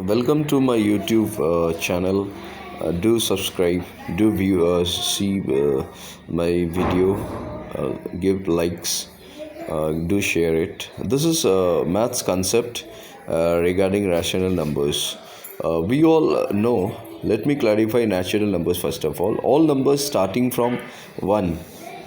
Welcome to my YouTube channel. Do subscribe, do view, see my video, give likes, do share it. This is a maths concept regarding rational numbers. We all know. Let me clarify natural numbers first of all. All numbers starting from 1,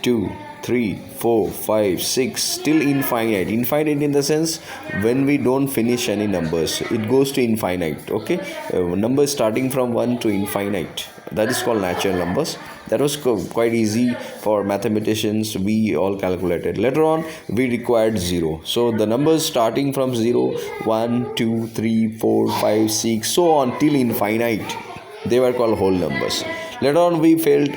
2, 3, 4, 5, 6 till infinite. Infinite in the sense when we don't finish any numbers, it goes to infinite. Okay, numbers starting from 1 to infinite, that is called natural numbers. That was quite easy for mathematicians. We all calculated. Later on we required 0. So the numbers starting from 0, 1, 2, 3, 4, 5, 6, so on till infinite, they were called whole numbers. Later on we felt,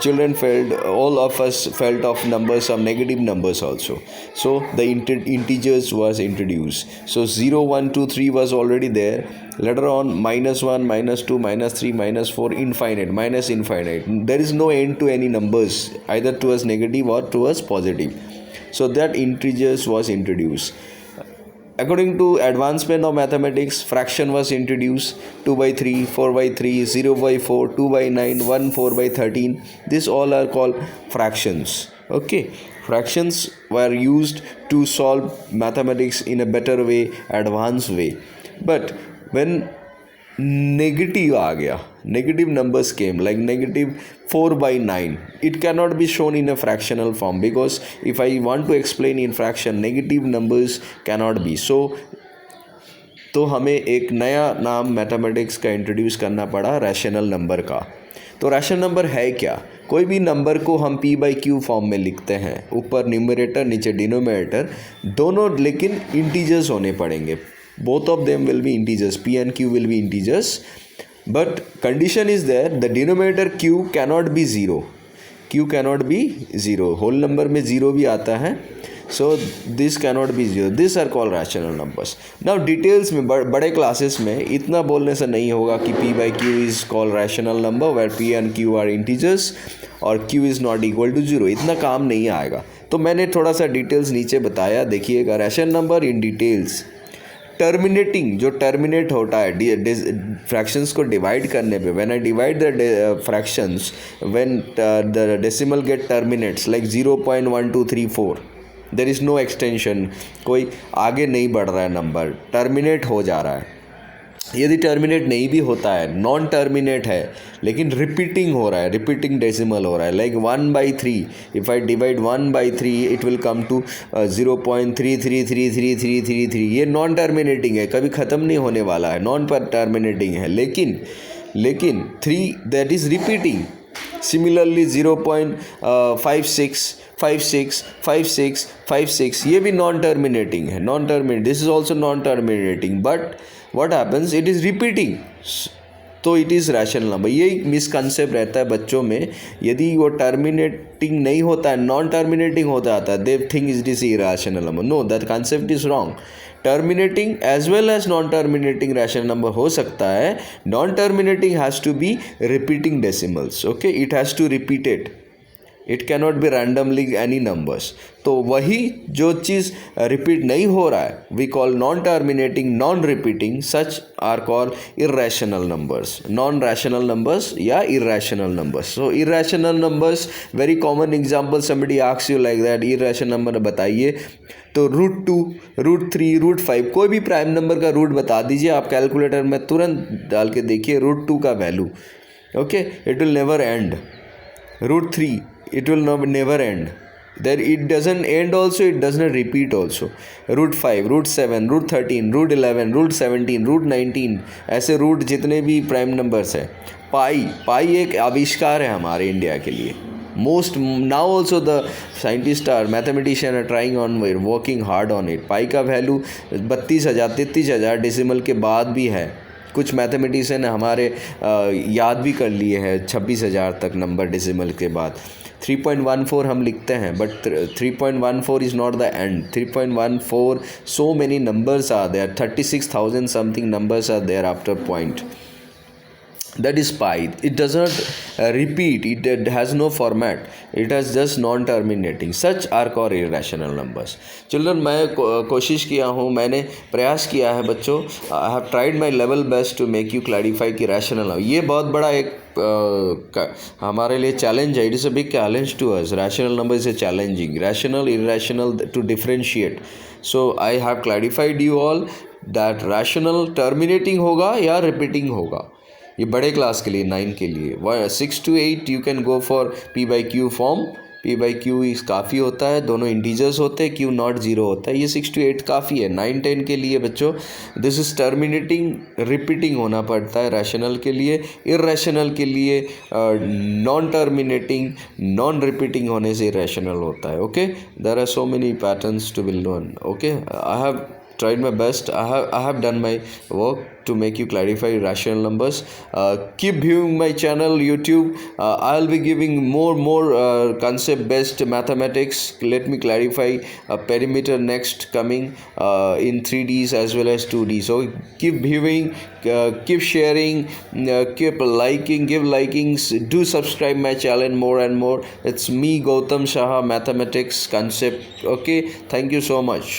children felt, all of us felt of numbers of negative numbers also. So the integers was introduced. So 0, 1, 2, 3 was already there. Later on -1, -2, -3, -4, infinite, minus infinite. There is no end to any numbers, either towards negative or towards positive. So that integers was introduced. According to advancement of mathematics, fraction was introduced. 2 by 3, 4 by 3, 0 by 4, 2 by 9, 1, 4 by 13. These all are called fractions. Okay, fractions were used to solve mathematics in a better way, advanced way. But when negative आ गया, negative numbers came, like negative 4 by 9, it cannot be shown in a fractional form, because if I want to explain in fraction, negative numbers cannot be. So तो हमें एक नया नाम mathematics का introduce करना पड़ा, rational number का. तो रैशनल नंबर है क्या? कोई भी नंबर को हम p बाई क्यू फॉर्म में लिखते हैं, ऊपर न्यूमरेटर नीचे डिनोमिनेटर, दोनों लेकिन इंटीजर्स होने पड़ेंगे. Both of them will be integers. P and Q will be integers. But condition is there, the denominator Q cannot be 0. Q cannot be 0. Whole number में 0 भी आता है. So this cannot be 0. These are called rational numbers. Now details में बड़े classes में इतना बोलने से नहीं होगा कि P by Q is called rational number where P and Q are integers और Q is not equal to 0. इतना काम नहीं आएगा. तो मैंने थोड़ा सा डिटेल्स नीचे बताया. देखिएगा, rational number in details. Terminating, जो टर्मिनेट होता है फ्रैक्शंस को डिवाइड करने पे, when I divide the fractions, when the decimal get terminates like 0.1234, there is no extension, कोई आगे नहीं बढ़ रहा है, नंबर टर्मिनेट हो जा रहा है. यदि टर्मिनेट नहीं भी होता है, नॉन टर्मिनेट है, लेकिन रिपीटिंग हो रहा है, रिपीटिंग डेसिमल हो रहा है, like 1/3, if I divide 1/3 it will come to 0.333333, ये नॉन टर्मिनेटिंग है, कभी ख़त्म नहीं होने वाला है, नॉन टर्मिनेटिंग है. लेकिन 3 दैट इज़ रिपीटिंग. सिमिलरली 0.56, 56, 56, 56, ये भी नॉन टर्मिनेटिंग है, non terminate, this is also non terminating, but what happens, it is repeating, तो इट इज़ रैशनल नंबर. ये एक मिसकंसेप्ट रहता है बच्चों में. यदि वो टर्मिनेटिंग नहीं होता है, नॉन टर्मिनेटिंग होता आता है, they think it is irrational number. No, that concept is wrong. Terminating as well as non terminating rational number हो सकता है. Non terminating has to be repeating decimals. Okay, it has to repeat it, it cannot be randomly any numbers. तो वही जो चीज़ repeat नहीं हो रहा है, we call non terminating, non repeating, such are call irrational numbers, non rational numbers या irrational numbers. So irrational numbers, very common example, somebody asks you like that, irrational number बताइए, तो √2, √3, √5, कोई भी प्राइम नंबर का root बता दीजिए, आप calculator में तुरंत डाल के देखिए √2 का value. Okay, it will never and. √3, it will never end. Then it doesn't end also, it does not repeat also. √5, √7, √13, √11, √17, √19, ऐसे रूट जितने भी प्राइम नंबर्स है. पाई एक आविष्कार है हमारे इंडिया के लिए. Most now also the scientist are, mathematician are trying on, working hard on it. Pi का वैल्यू 32,000 33,000 डेसिमल के बाद भी है. कुछ मैथमेटिशियन हमारे याद भी कर लिए हैं 26,000 तक नंबर डेसिमल के बाद. 3.14 हम लिखते हैं, but 3.14 is not the end. 3.14, so many numbers are there, 36,000 something numbers are there after point. that is pi. It does not repeat, it has no format, it has just non-terminating. Such are called irrational numbers. Children, मैं कोशिश किया हूँ, मैंने प्रयास किया है बच्चों, I have tried my level best to make you clarify कि रैशनल, ये बहुत बड़ा एक हमारे लिए चैलेंज है. It is a big challenge to us. Rational number is a challenging, rational irrational to differentiate. So I have clarified you all that rational terminating होगा या रिपीटिंग होगा. ये बड़े क्लास के लिए, 9 के लिए. 6 to 8 you can go for P by Q form. P by Q इस काफ़ी होता है, दोनों इंटीजर्स होते हैं, क्यू नॉट ज़ीरो होता है. ये 6 to 8 काफ़ी है. 9 10 के लिए बच्चों दिस इज़ टर्मिनेटिंग, रिपीटिंग होना पड़ता है रैशनल के लिए. इरेशनल के लिए नॉन टर्मिनेटिंग, नॉन रिपीटिंग होने से इरेशनल होता है. Okay, there are so many patterns to will learn. Okay, I have tried my best. I have done my work to make you clarify rational numbers. Keep viewing my channel YouTube. I'll be giving more concept based mathematics. Let me clarify perimeter next coming in 3Ds as well as 2D. So keep viewing, keep sharing, keep liking, give likings. Do subscribe my channel more and more. It's me, Gautam Shah, mathematics concept. Okay, thank you so much.